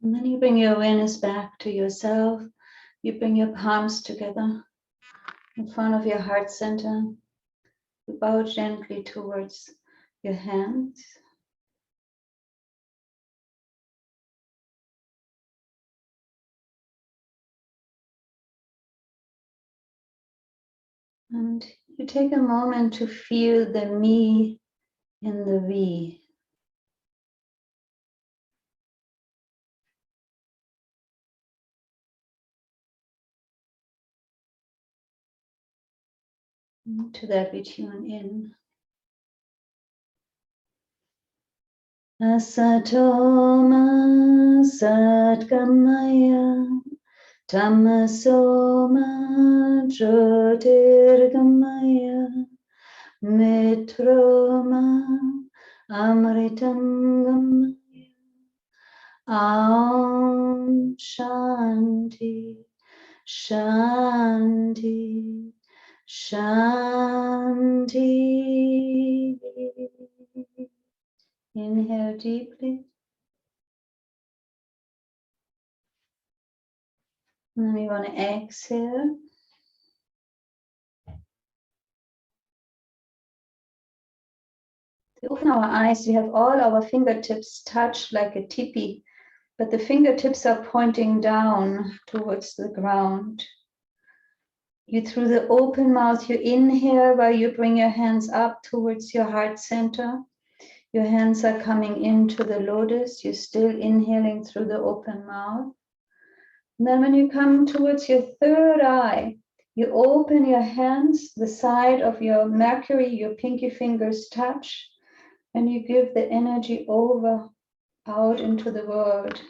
And then you bring your awareness back to yourself. You bring your palms together in front of your heart center. You bow gently towards your hands. And you take a moment to feel the me in the we. To that we tune in. Asatoma Satgamaya Tamasoma Jyotirgamaya Mitroma Amritam Gamaya. Aum Shanti Shanti Shanti. Inhale deeply. And then we want to exhale. To open our eyes, we have all our fingertips touched like a tipi, but the fingertips are pointing down towards the ground. You, through the open mouth, you inhale while you bring your hands up towards your heart center. Your hands are coming into the lotus. You're still inhaling through the open mouth. And then when you come towards your third eye, you open your hands, the side of your Mercury, your pinky fingers touch, and you give the energy over, out into the world.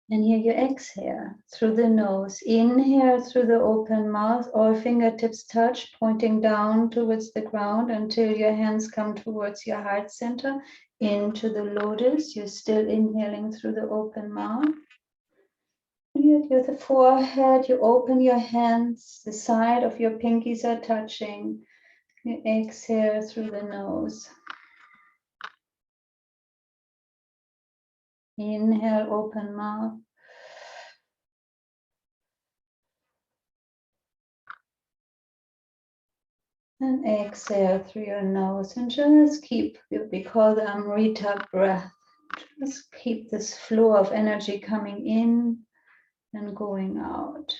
And here you exhale through the nose. Inhale through the open mouth, all fingertips touch, pointing down towards the ground until your hands come towards your heart center, into the lotus. You're still inhaling through the open mouth. With the forehead, you open your hands, the side of your pinkies are touching. You exhale through the nose. Inhale, open mouth. And exhale through your nose. And just keep what we call the Amrita breath. Just keep this flow of energy coming in and going out.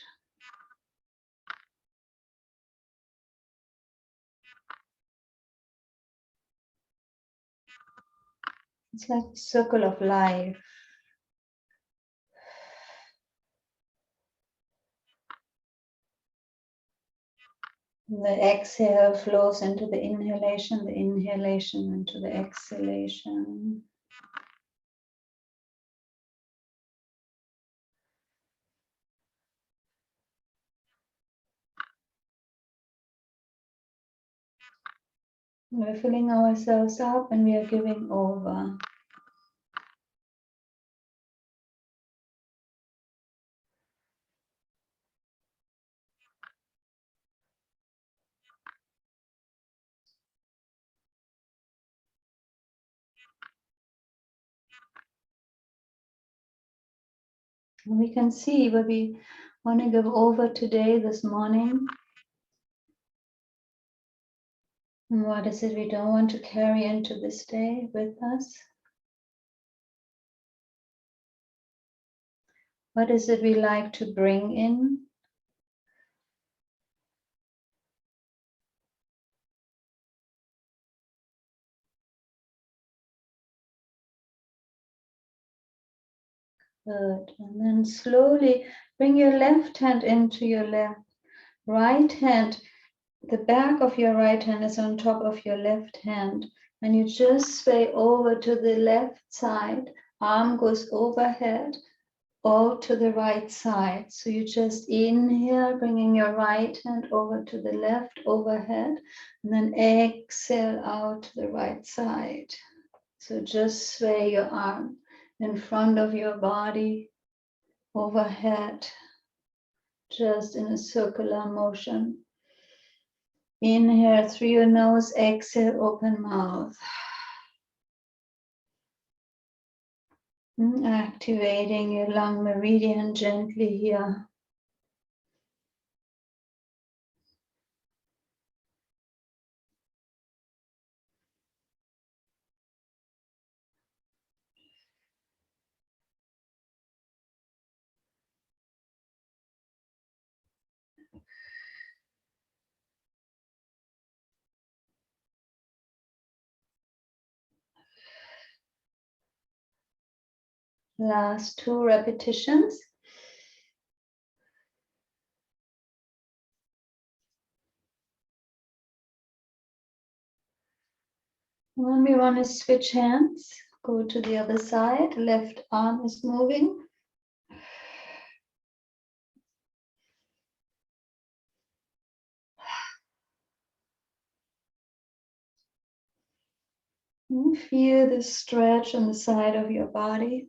It's like the circle of life. The exhale flows into the inhalation into the exhalation. We're filling ourselves up and we are giving over. And we can see what we want to give over today, this morning. And what is it we don't want to carry into this day with us? What is it we like to bring in? Good. And then slowly bring your left hand into your left. Right hand, the back of your right hand is on top of your left hand. And you just sway over to the left side. Arm goes overhead or to the right side. So you just inhale, bringing your right hand over to the left overhead. And then exhale out to the right side. So just sway your arm in front of your body, overhead, just in a circular motion. Inhale through your nose, exhale, open mouth. Activating your lung meridian gently here. Last 2 repetitions. When we want to switch hands, go to the other side. Left arm is moving. Feel the stretch on the side of your body.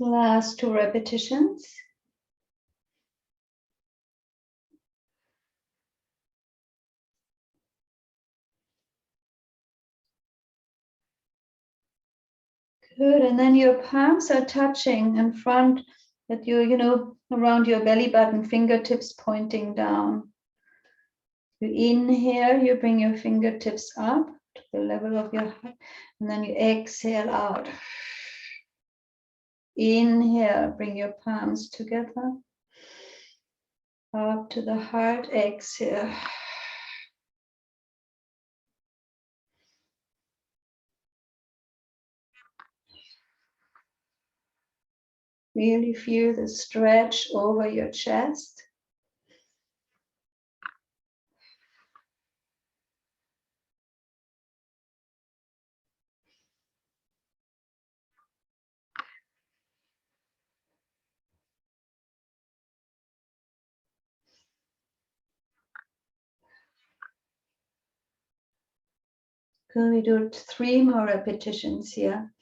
Last 2 repetitions. Good, and then your palms are touching in front at your, around your belly button, fingertips pointing down. You inhale, you bring your fingertips up to the level of your heart, and then you exhale out. Inhale, bring your palms together, up to the heart, exhale. Really feel the stretch over your chest. Can we do 3 more repetitions here?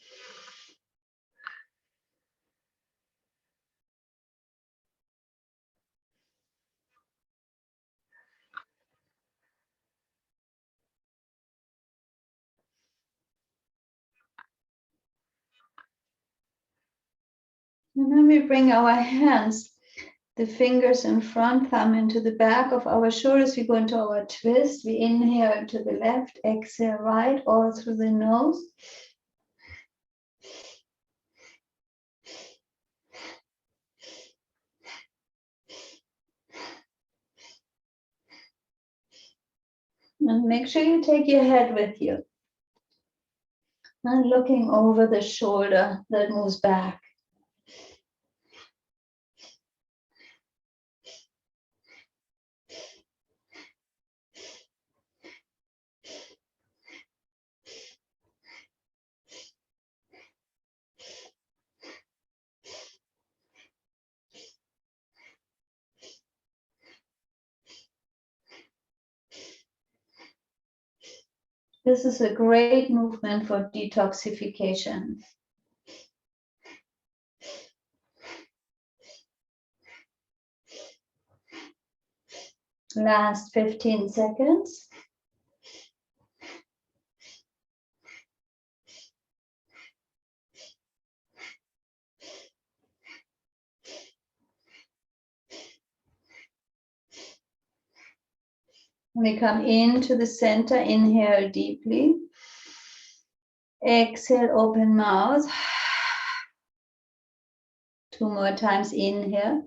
And then we bring our hands, the fingers and front thumb into the back of our shoulders. We go into our twist. We inhale to the left, exhale right, all through the nose. And make sure you take your head with you. And looking over the shoulder that moves back. This is a great movement for detoxification. Last 15 seconds. We come into the center, inhale deeply. Exhale, open mouth. 2 more times, inhale.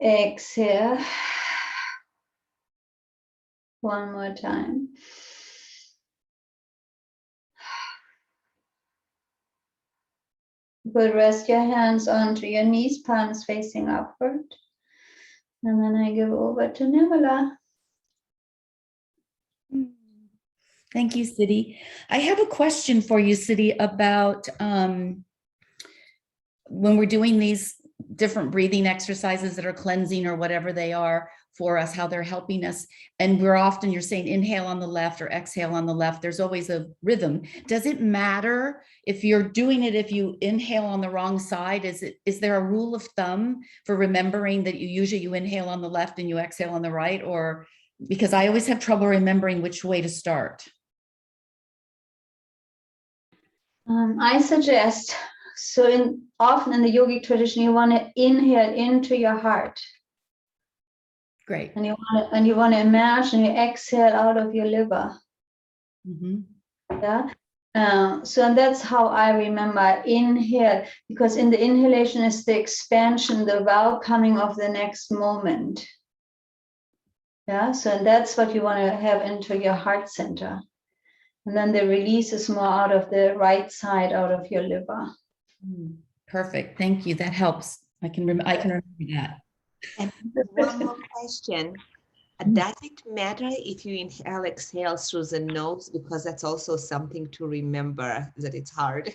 Exhale. 1 more time. Good, rest your hands onto your knees, palms facing upward. And then I give over to Nirmala. Thank you, Siddhi. I have a question for you, Siddhi, about when we're doing these different breathing exercises that are cleansing or whatever they are for us, how they're helping us. And we're often, you're saying inhale on the left or exhale on the left. There's always a rhythm. Does it matter if you're doing it, if you inhale on the wrong side? Is there a rule of thumb for remembering that you inhale on the left and you exhale on the right? Or because I always have trouble remembering which way to start. I suggest, so often in the yogic tradition, you want to inhale into your heart. Great. And you want to imagine you exhale out of your liver. Mm-hmm. Yeah. And that's how I remember inhale, because in the inhalation is the expansion, the welcoming of the next moment. Yeah. So that's what you want to have into your heart center. And then the release is more out of the right side, out of your liver. Perfect. Thank you. That helps. I can remember that. And one more question. Does it matter if you inhale, exhale through the nose? Because that's also something to remember, that it's hard.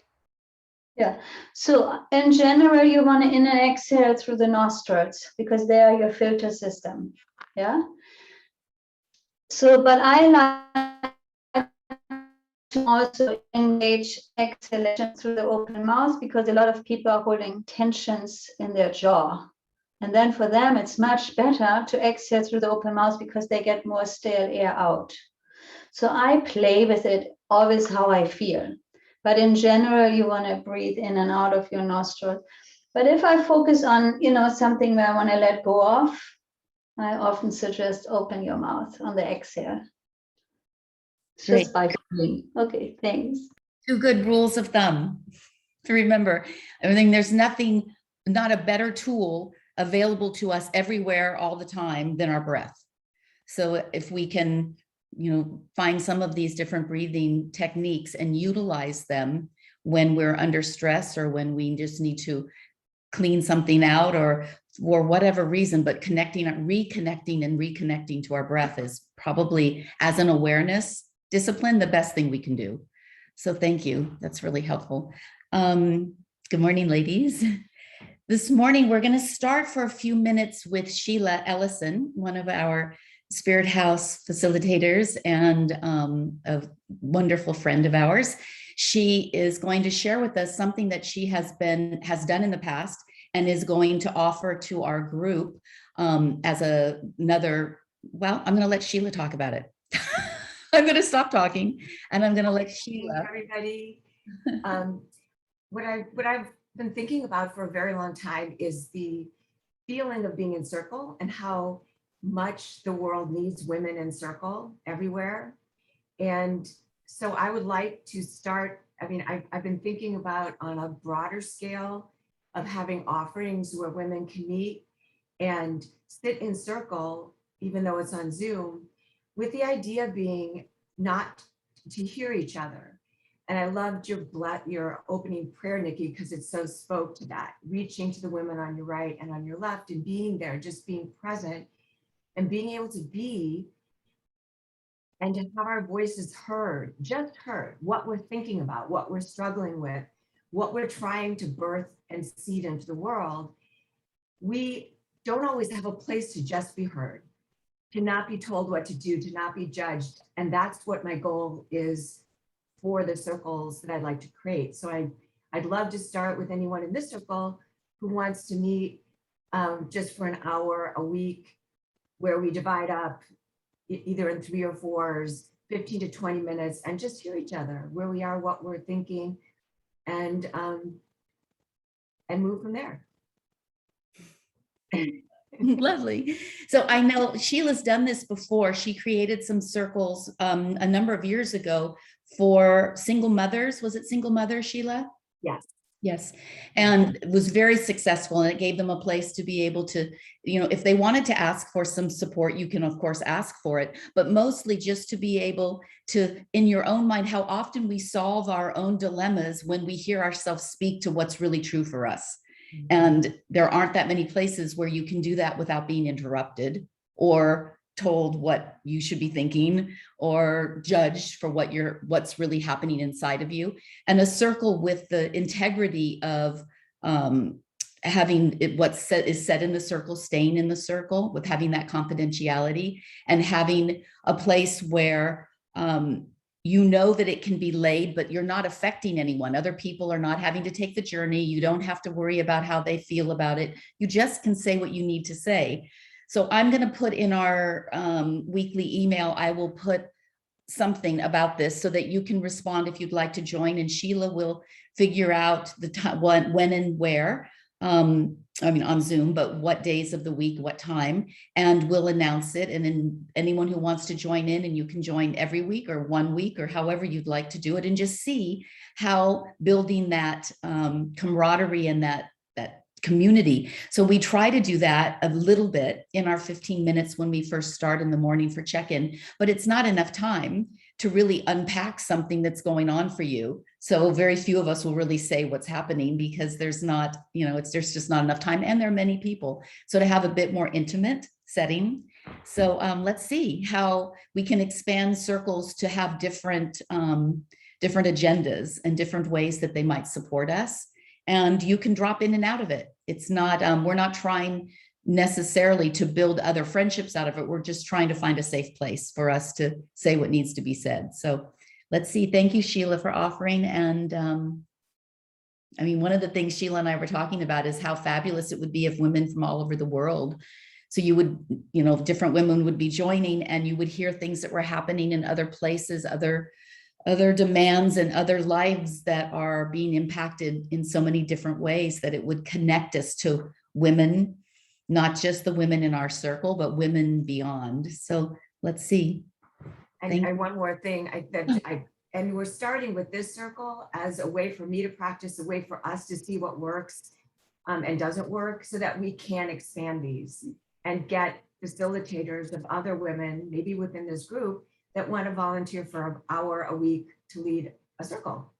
Yeah. So in general, you want to in and exhale through the nostrils because they are your filter system. Yeah. So, but I like to also engage exhalation through the open mouth because a lot of people are holding tensions in their jaw. And then for them, it's much better to exhale through the open mouth because they get more stale air out. So I play with it always how I feel. But in general, you want to breathe in and out of your nostrils. But if I focus on, something where I want to let go of, I often suggest open your mouth on the exhale. Just by feeling. Okay, thanks. 2 good rules of thumb to remember. I mean, there's not a better tool available to us everywhere all the time than our breath. So if we can, find some of these different breathing techniques and utilize them when we're under stress or when we just need to clean something out or for whatever reason, but reconnecting and reconnecting to our breath is probably, as an awareness discipline, the best thing we can do. So thank you. That's really helpful. Good morning, ladies. This morning, we're going to start for a few minutes with Sheila Ellison, one of our Spirit House facilitators and a wonderful friend of ours. She is going to share with us something that she has done in the past and is going to offer to our group as another, well, I'm going to let Sheila talk about it. I'm going to stop talking and I'm going to let Sheila. Everybody, what I've been thinking about for a very long time is the feeling of being in circle and how much the world needs women in circle everywhere. And so I would like to start, I've been thinking about on a broader scale of having offerings where women can meet and sit in circle, even though it's on Zoom, with the idea being not to hear each other. And I loved your opening prayer, Nikki, because it so spoke to that, reaching to the women on your right and on your left and being there, just being present and being able to be and to have our voices heard, just heard, what we're thinking about, what we're struggling with, what we're trying to birth and seed into the world. We don't always have a place to just be heard, to not be told what to do, to not be judged. And that's what my goal is for the circles that I'd like to create. So I'd love to start with anyone in this circle who wants to meet just for an hour a week, where we divide up either in 3 or 4s, 15 to 20 minutes, and just hear each other, where we are, what we're thinking, and move from there. Lovely. So I know Sheila's done this before. She created some circles a number of years ago for single mothers. Was it single mothers, Sheila? Yes. Yes. And it was very successful, and it gave them a place to be able to, if they wanted to ask for some support, you can of course ask for it, but mostly just to be able to, in your own mind, how often we solve our own dilemmas when we hear ourselves speak to what's really true for us. And there aren't that many places where you can do that without being interrupted or told what you should be thinking or judged for what's really happening inside of you. And a circle with the integrity of having what's is said in the circle, staying in the circle, with having that confidentiality, and having a place where you know that it can be laid, but you're not affecting anyone. Other people are not having to take the journey. You don't have to worry about how they feel about it. You just can say what you need to say. So I'm going to put in our weekly email, I will put something about this so that you can respond if you'd like to join, and Sheila will figure out the time, when and where. I mean, on Zoom, but what days of the week, what time, and we'll announce it. And then anyone who wants to join in, and you can join every week or 1 week or however you'd like to do it, and just see how building that camaraderie and that community. So we try to do that a little bit in our 15 minutes when we first start in the morning for check-in, but it's not enough time to really unpack something that's going on for you. So very few of us will really say what's happening, because there's not, there's just not enough time, and there are many people. So to have a bit more intimate setting. So let's see how we can expand circles to have different agendas and different ways that they might support us. And you can drop in and out of it. It's not, we're not trying necessarily to build other friendships out of it. We're just trying to find a safe place for us to say what needs to be said. So let's see. Thank you, Sheila, for offering. And I mean, one of the things Sheila and I were talking about is how fabulous it would be if women from all over the world, so you would, different women would be joining, and you would hear things that were happening in other places, other demands and other lives that are being impacted in so many different ways, that it would connect us to women, not just the women in our circle, but women beyond. So let's see. And one more thing, and we're starting with this circle as a way for me to practice, a way for us to see what works and doesn't work, so that we can expand these and get facilitators of other women, maybe within this group, that want to volunteer for an hour a week to lead a circle.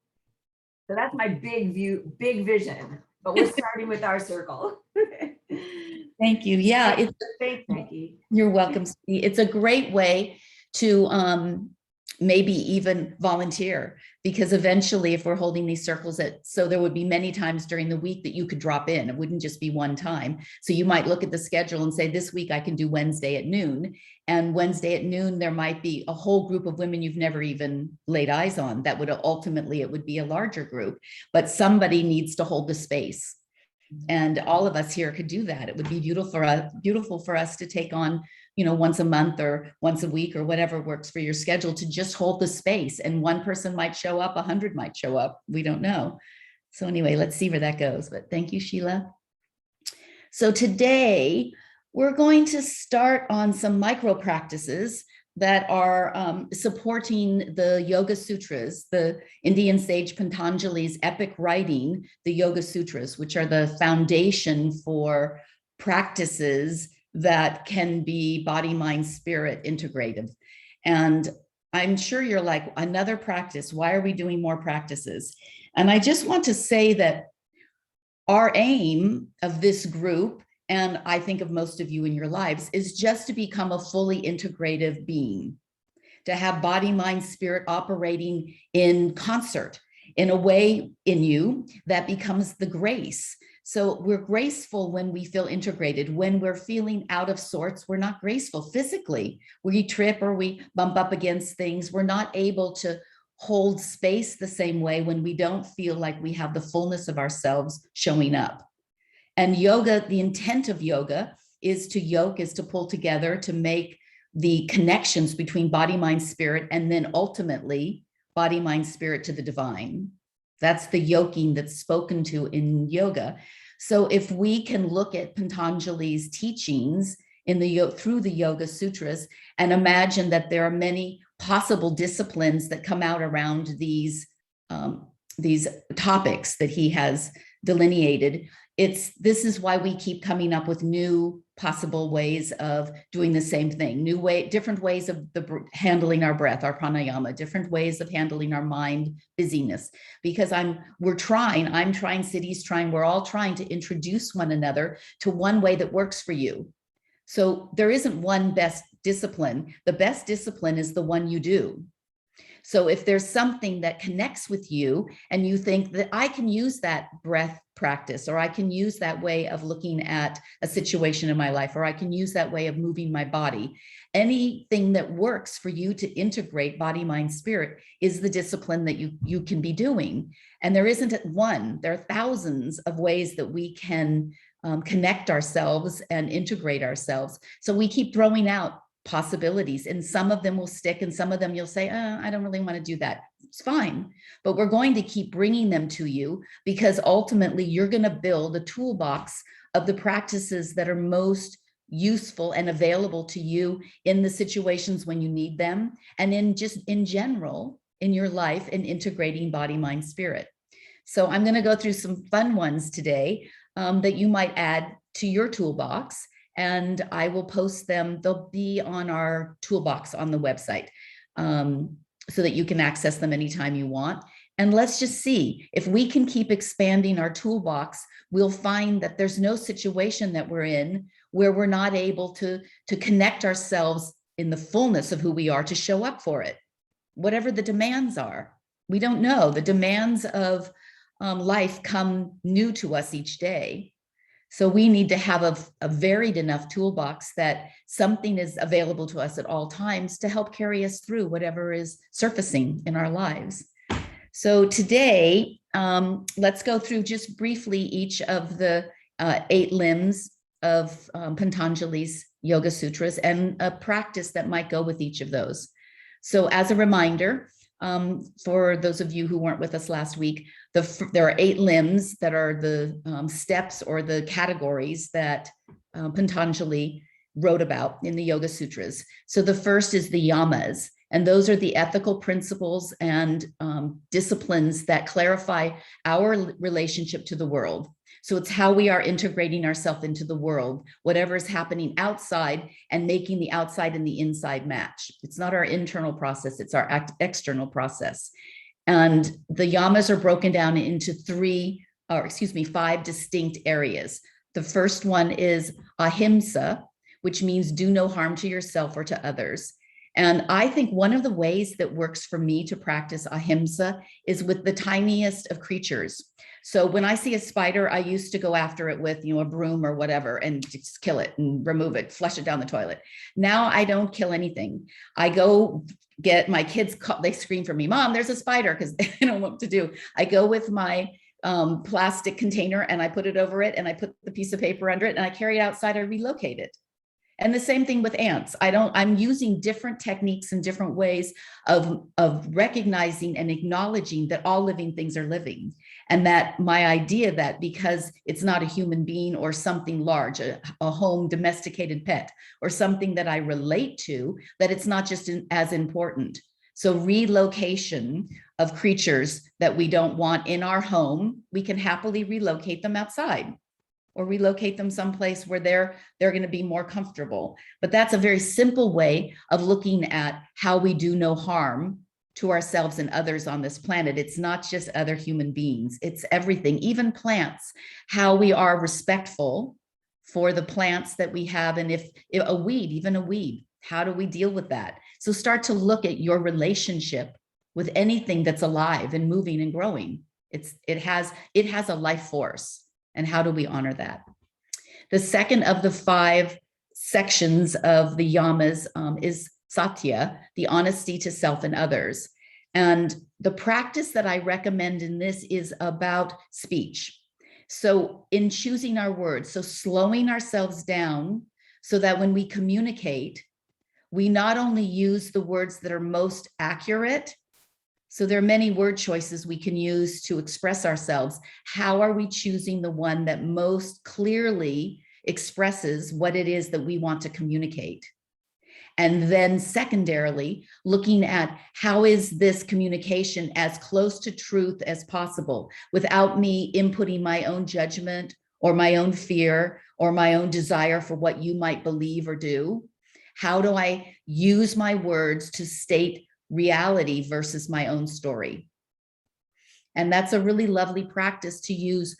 So that's my big vision, but we're starting with our circle. Thank you. Yeah. Thanks, Nikki. You're welcome. It's a great way to maybe even volunteer, because eventually if we're holding these circles so there would be many times during the week that you could drop in. It wouldn't just be one time. So you might look at the schedule and say, this week I can do Wednesday at noon. And Wednesday at noon, there might be a whole group of women you've never even laid eyes on. That would ultimately, it would be a larger group, but somebody needs to hold the space. And all of us here could do that. It would be beautiful for us to take on, once a month or once a week or whatever works for your schedule, to just hold the space. And one person might show up, 100 might show up. We don't know. So anyway, let's see where that goes. But thank you, Sheila. So today we're going to start on some micro practices that are supporting the Yoga Sutras, the Indian sage Patanjali's epic writing, the Yoga Sutras, which are the foundation for practices that can be body, mind, spirit integrative. And I'm sure you're like, another practice, why are we doing more practices? And I just want to say that our aim of this group, and I think of most of you in your lives, is just to become a fully integrative being, to have body, mind, spirit operating in concert in a way in you that becomes the grace. So we're graceful when we feel integrated. When we're feeling out of sorts, we're not graceful physically. We trip or we bump up against things. We're not able to hold space the same way when we don't feel like we have the fullness of ourselves showing up. And yoga, the intent of yoga is to yoke, is to pull together, to make the connections between body, mind, spirit, and then ultimately body, mind, spirit to the divine. That's the yoking that's spoken to in yoga. So if we can look at Patanjali's teachings through the Yoga Sutras and imagine that there are many possible disciplines that come out around these topics that he has delineated, this is why we keep coming up with new possible ways of doing the same thing, different ways of handling our breath, our pranayama, different ways of handling our mind busyness, because I'm trying, Siddhi's trying, we're all trying to introduce one another to one way that works for you. So there isn't one best discipline. The best discipline is the one you do. So if there's something that connects with you and you think that I can use that breath practice, or I can use that way of looking at a situation in my life, or I can use that way of moving my body, anything that works for you to integrate body, mind, spirit is the discipline that you can be doing. And there isn't one, there are thousands of ways that we can connect ourselves and integrate ourselves. So we keep throwing out possibilities, and some of them will stick and some of them you'll say, I don't really want to do that. It's fine, but we're going to keep bringing them to you, because ultimately you're going to build a toolbox of the practices that are most useful and available to you in the situations when you need them, and in general in your life, in integrating body, mind, spirit. So I'm going to go through some fun ones today that you might add to your toolbox, and I will post them. They'll be on our toolbox on the website, so that you can access them anytime you want. And let's just see if we can keep expanding our toolbox. We'll find that there's no situation that we're in where we're not able to connect ourselves in the fullness of who we are, to show up for it, whatever the demands are. We don't know. The demands of life come new to us each day. So we need to have a varied enough toolbox that something is available to us at all times to help carry us through whatever is surfacing in our lives. So today, let's go through just briefly each of the 8 limbs of Patanjali's Yoga Sutras and a practice that might go with each of those. So as a reminder, for those of you who weren't with us last week, there are 8 limbs that are the steps or the categories that Patanjali wrote about in the Yoga Sutras. So the first is the yamas, and those are the ethical principles and disciplines that clarify our relationship to the world. So it's how we are integrating ourselves into the world, whatever is happening outside, and making the outside and the inside match. It's not our internal process, it's our external process. And the yamas are broken down into 5 distinct areas. The first one is Ahimsa, which means do no harm to yourself or to others. And I think one of the ways that works for me to practice Ahimsa is with the tiniest of creatures. So when I see a spider, I used to go after it with, a broom or whatever and just kill it and remove it, flush it down the toilet. Now I don't kill anything. I go get my kids, they scream for me, Mom, there's a spider, because they don't know what to do. I go with my plastic container and I put it over it and I put the piece of paper under it and I carry it outside, I relocate it. And the same thing with ants. I'm using different techniques and different ways of recognizing and acknowledging that all living things are living. And that my idea that because it's not a human being or something large, a home domesticated pet or something that I relate to, that it's not just as important. So relocation of creatures that we don't want in our home, we can happily relocate them outside, or relocate them someplace where they're going to be more comfortable. But that's a very simple way of looking at how we do no harm to ourselves and others on this planet. It's not just other human beings, it's everything, even plants, how we are respectful for the plants that we have. And if a weed, how do we deal with that? So start to look at your relationship with anything that's alive and moving and growing. It has a life force. And how do we honor that? The second of the 5 sections of the yamas is Satya, the honesty to self and others. And the practice that I recommend in this is about speech. So in choosing our words, so slowing ourselves down so that when we communicate, we not only use the words that are most accurate. So there are many word choices we can use to express ourselves. How are we choosing the one that most clearly expresses what it is that we want to communicate? And then secondarily, looking at how is this communication as close to truth as possible without me inputting my own judgment or my own fear or my own desire for what you might believe or do? How do I use my words to state reality versus my own story? And that's a really lovely practice to use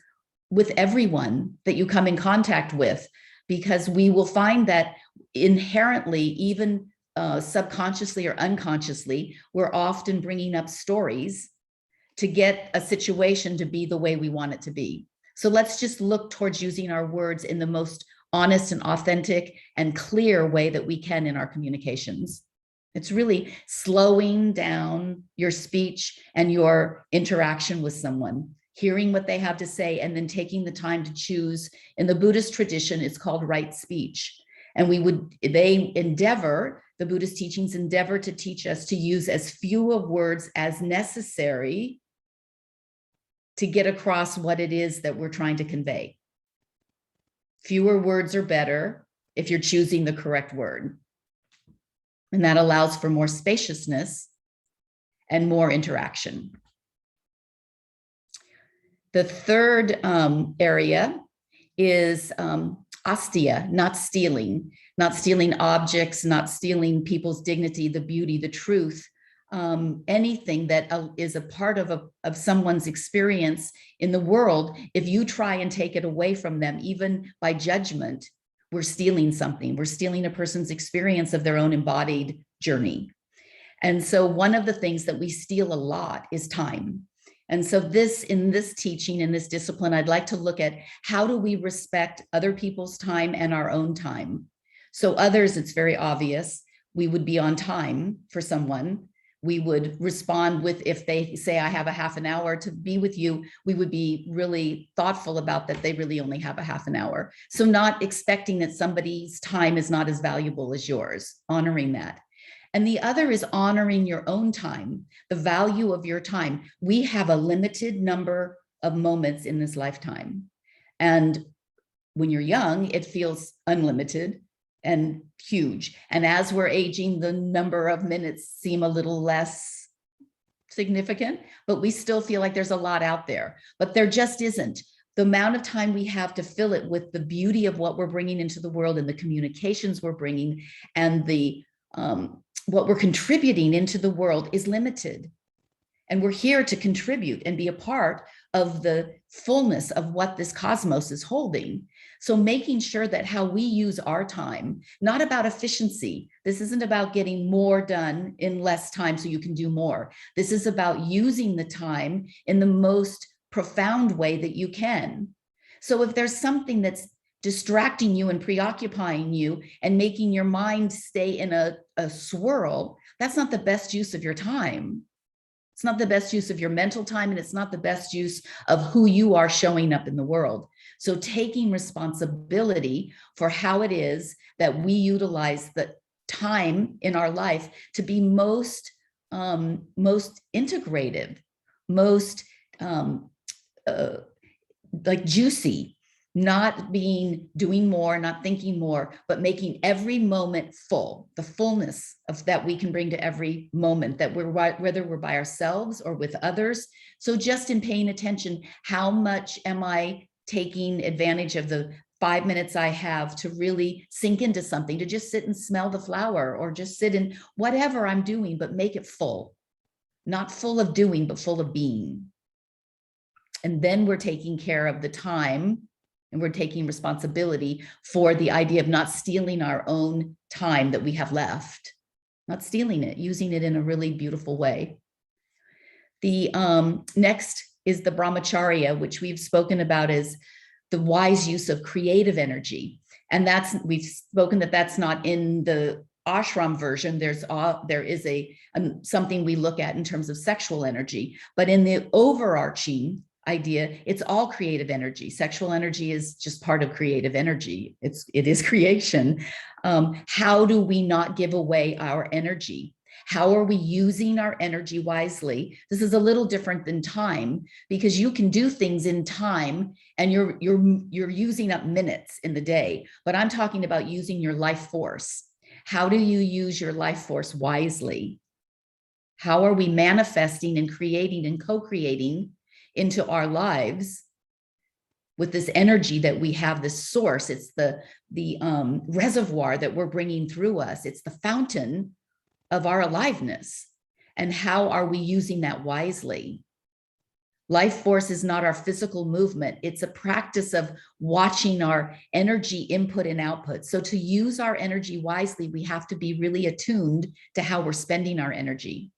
with everyone that you come in contact with, because we will find that inherently, even subconsciously or unconsciously, we're often bringing up stories to get a situation to be the way we want it to be. So let's just look towards using our words in the most honest and authentic and clear way that we can in our communications. It's really slowing down your speech and your interaction with someone, hearing what they have to say, and then taking the time to choose. In the Buddhist tradition, it's called right speech. And the Buddhist teachings endeavor to teach us to use as few of words as necessary to get across what it is that we're trying to convey. Fewer words are better if you're choosing the correct word. And that allows for more spaciousness and more interaction. The third area is asteya, not stealing objects, not stealing people's dignity, the beauty, the truth, anything that is a part of someone's experience in the world. If you try and take it away from them, even by judgment, we're stealing something. We're stealing a person's experience of their own embodied journey. And so one of the things that we steal a lot is time. And so in this teaching, in this discipline, I'd like to look at how do we respect other people's time and our own time. So others, it's very obvious, we would be on time for someone. We would respond with, if they say, I have a half an hour to be with you, we would be really thoughtful about that they really only have a half an hour. So not expecting that somebody's time is not as valuable as yours, honoring that. And the other is honoring your own time, the value of your time. We have a limited number of moments in this lifetime. And when you're young, it feels unlimited and huge. And as we're aging, the number of minutes seem a little less significant, but we still feel like there's a lot out there. But there just isn't. The amount of time we have to fill it with the beauty of what we're bringing into the world and the communications we're bringing and the what we're contributing into the world is limited. And we're here to contribute and be a part of the fullness of what this cosmos is holding. So making sure that how we use our time, not about efficiency. This isn't about getting more done in less time so you can do more. This is about using the time in the most profound way that you can. So if there's something that's distracting you and preoccupying you and making your mind stay in a swirl, that's not the best use of your time. It's not the best use of your mental time, and it's not the best use of who you are showing up in the world. So taking responsibility for how it is that we utilize the time in our life to be most integrative, most like juicy, not doing more, not thinking more, but making every moment full, the fullness of that we can bring to every moment, that whether we're by ourselves or with others. So just in paying attention, how much am I taking advantage of the 5 minutes I have to really sink into something, to just sit and smell the flower, or just sit in whatever I'm doing, but make it full, not full of doing, but full of being. And then we're taking care of the time, and we're taking responsibility for the idea of not stealing our own time that we have left, not stealing it, using it in a really beautiful way. The next is the Brahmacaria, which we've spoken about as the wise use of creative energy. And we've spoken that's not in the ashram version. There is something we look at in terms of sexual energy, but in the overarching idea, it's all creative energy. Sexual energy is just part of creative energy. It is creation. How do we not give away our energy? How are we using our energy wisely? This is a little different than time, because you can do things in time and you're using up minutes in the day, but I'm talking about using your life force. How do you use your life force wisely? How are we manifesting and creating and co-creating into our lives with this energy that we have, this source? It's the reservoir that we're bringing through us. It's the fountain of our aliveness. And how are we using that wisely? Life force is not our physical movement. It's a practice of watching our energy input and output. So to use our energy wisely, we have to be really attuned to how we're spending our energy.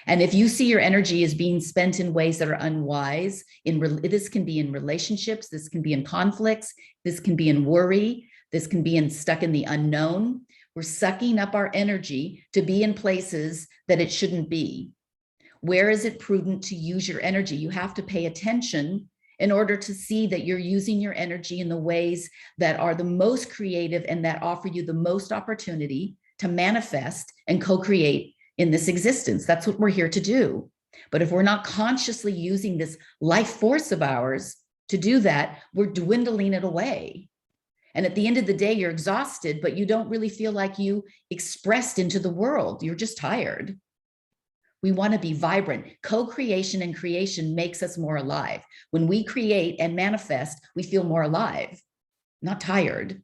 And if you see your energy as being spent in ways that are unwise, this can be in relationships, this can be in conflicts, this can be in worry, this can be stuck in the unknown. We're sucking up our energy to be in places that it shouldn't be. Where is it prudent to use your energy? You have to pay attention in order to see that you're using your energy in the ways that are the most creative and that offer you the most opportunity to manifest and co-create in this existence. That's what we're here to do. But if we're not consciously using this life force of ours to do that, we're dwindling it away. And at the end of the day, you're exhausted, but you don't really feel like you expressed into the world. You're just tired. We want to be vibrant. Co-creation and creation makes us more alive. When we create and manifest, we feel more alive, not tired.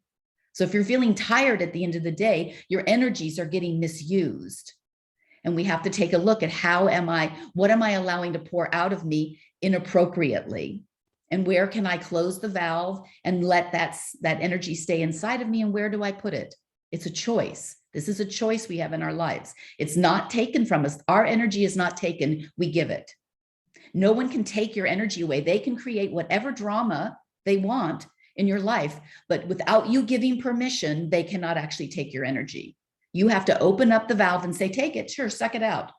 So if you're feeling tired at the end of the day, your energies are getting misused. And we have to take a look at what am I allowing to pour out of me inappropriately? And where can I close the valve and let that energy stay inside of me? And where do I put it? It's a choice. This is a choice we have in our lives. It's not taken from us. Our energy is not taken, we give it. No one can take your energy away. They can create whatever drama they want in your life, but without you giving permission, they cannot actually take your energy. You have to open up the valve and say, take it, sure, suck it out.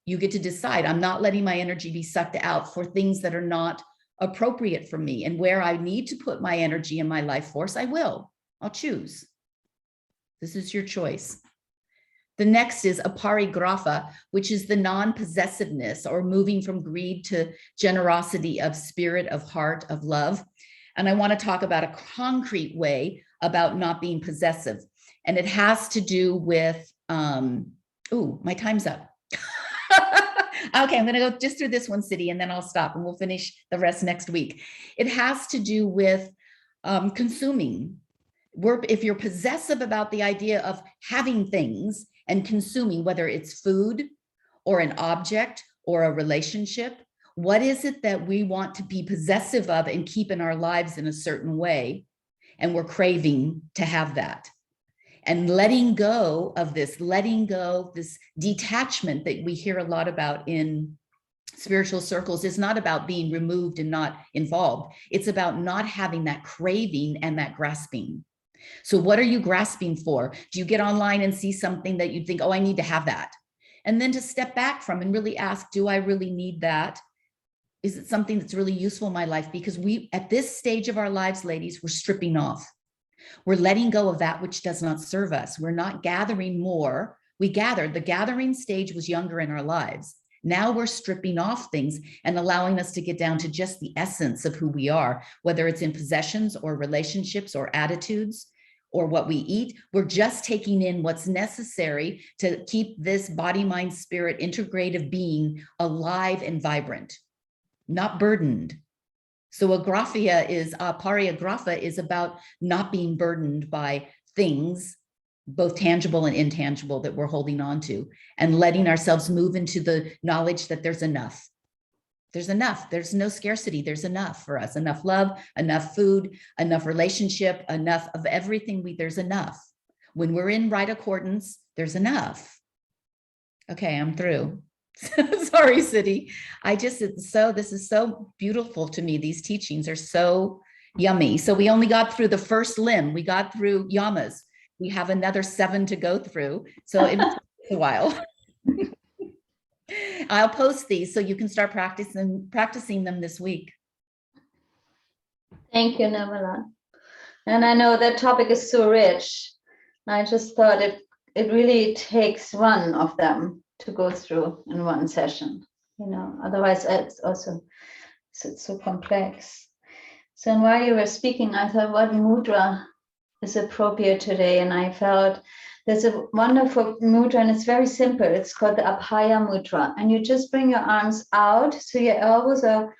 You get to decide, I'm not letting my energy be sucked out for things that are not appropriate for me. And where I need to put my energy and my life force, I will. I'll choose. This is your choice. The next is aparigraha, which is the non-possessiveness or moving from greed to generosity of spirit, of heart, of love. And I want to talk about a concrete way about not being possessive. And it has to do with, my time's up. Okay, I'm going to go just through this one, Siddhi, and then I'll stop and we'll finish the rest next week. It has to do with consuming. If you're possessive about the idea of having things and consuming, whether it's food or an object or a relationship, what is it that we want to be possessive of and keep in our lives in a certain way? And we're craving to have that. And letting go of this detachment that we hear a lot about in spiritual circles is not about being removed and not involved. It's about not having that craving and that grasping. So what are you grasping for? Do you get online and see something that you think, oh, I need to have that? And then to step back from and really ask, do I really need that? Is it something that's really useful in my life? Because at this stage of our lives, ladies, we're stripping off. We're letting go of that which does not serve us. We're not gathering more. We gathered. The gathering stage was younger in our lives. Now we're stripping off things and allowing us to get down to just the essence of who we are, whether it's in possessions or relationships or attitudes or what we eat. We're just taking in what's necessary to keep this body, mind, spirit, integrative being alive and vibrant, not burdened. So aparigraha is about not being burdened by things, both tangible and intangible, that we're holding on to, and letting ourselves move into the knowledge that there's enough. There's enough. There's no scarcity. There's enough for us. Enough love, enough food, enough relationship, enough of everything. There's enough. When we're in right accordance, there's enough. Okay, I'm through. Sorry, Siddhi. This is so beautiful to me. These teachings are so yummy. So we only got through the first limb. We got through yamas. We have another 7 to go through. So it will take a while. I'll post these so you can start practicing them this week. Thank you, Nirmala. And I know that topic is so rich. I just thought it really takes one of them to go through in one session, otherwise it's so complex. So while you were speaking, I thought what mudra is appropriate today, and I felt there's a wonderful mudra, and it's very simple. It's called the Abhaya Mudra, and you just bring your arms out so your elbows are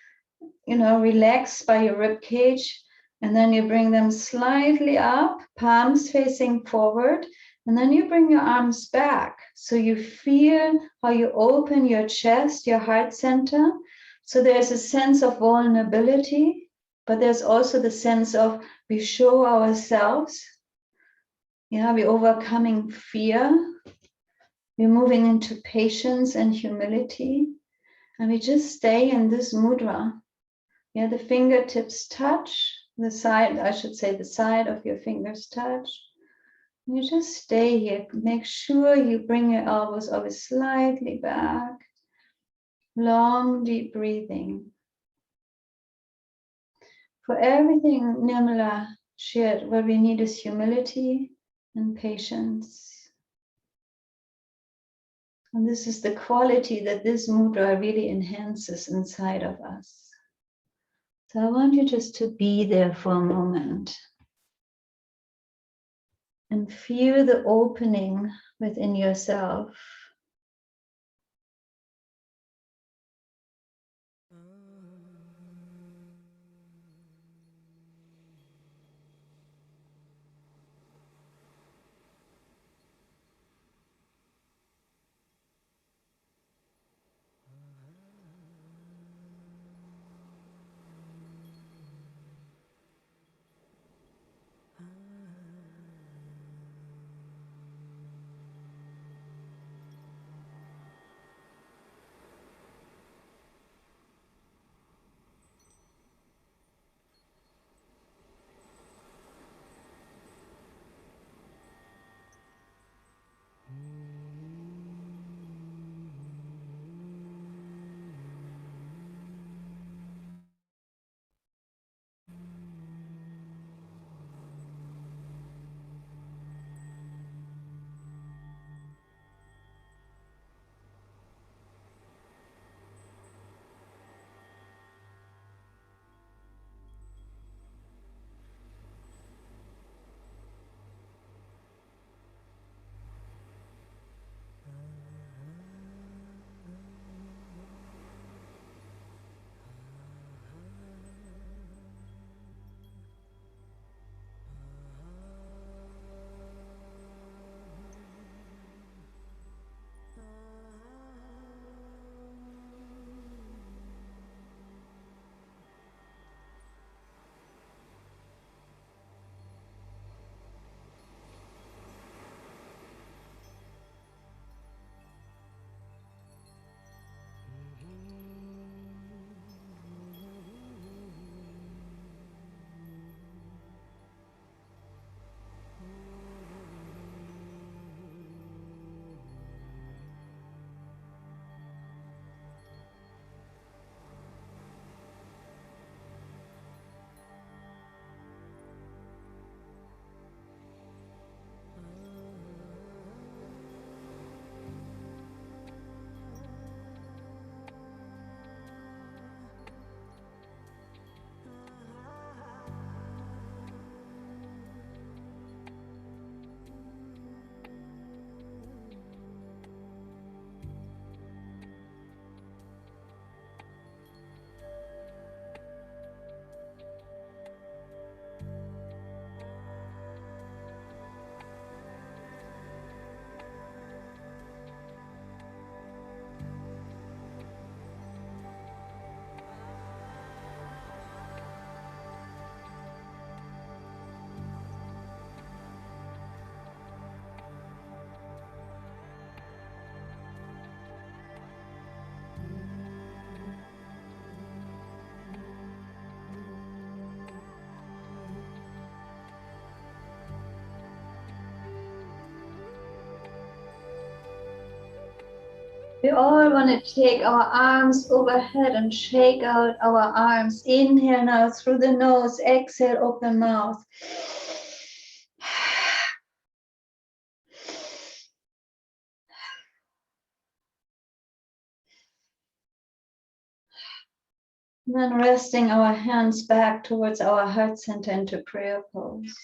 relaxed by your rib cage, and then you bring them slightly up, palms facing forward. And then you bring your arms back. So you feel how you open your chest, your heart center, So there's a sense of vulnerability, but there's also the sense of we show ourselves. Yeah, we're overcoming fear. We're moving into patience and humility. And we just stay in this mudra. Yeah, the fingertips touch, the side, I should say the side of your fingers touch. You just stay here. Make sure you bring your elbows always slightly back. Long, deep breathing. For everything Nirmala shared, what we need is humility and patience. And this is the quality that this mudra really enhances inside of us. So I want you just to be there for a moment and feel the opening within yourself. We all want to take our arms overhead and shake out our arms. Inhale now through the nose, exhale, open mouth. And then resting our hands back towards our heart center into prayer pose.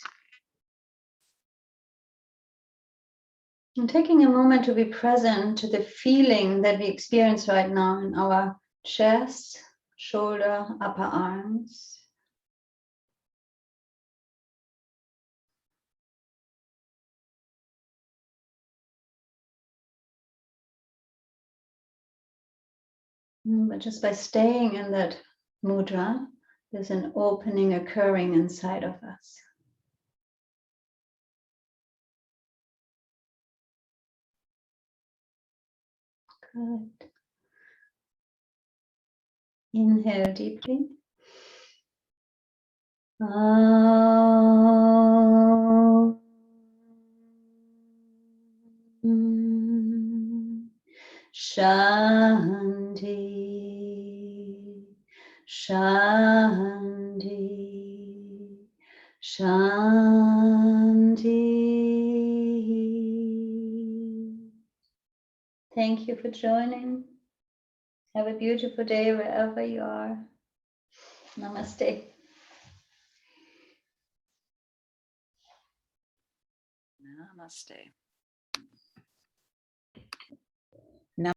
And taking a moment to be present to the feeling that we experience right now in our chest, shoulder, upper arms. But just by staying in that mudra, there's an opening occurring inside of us. Good. Inhale deeply. Shanti, Shanti, Shanti. Thank you for joining. Have a beautiful day wherever you are. Namaste. Namaste.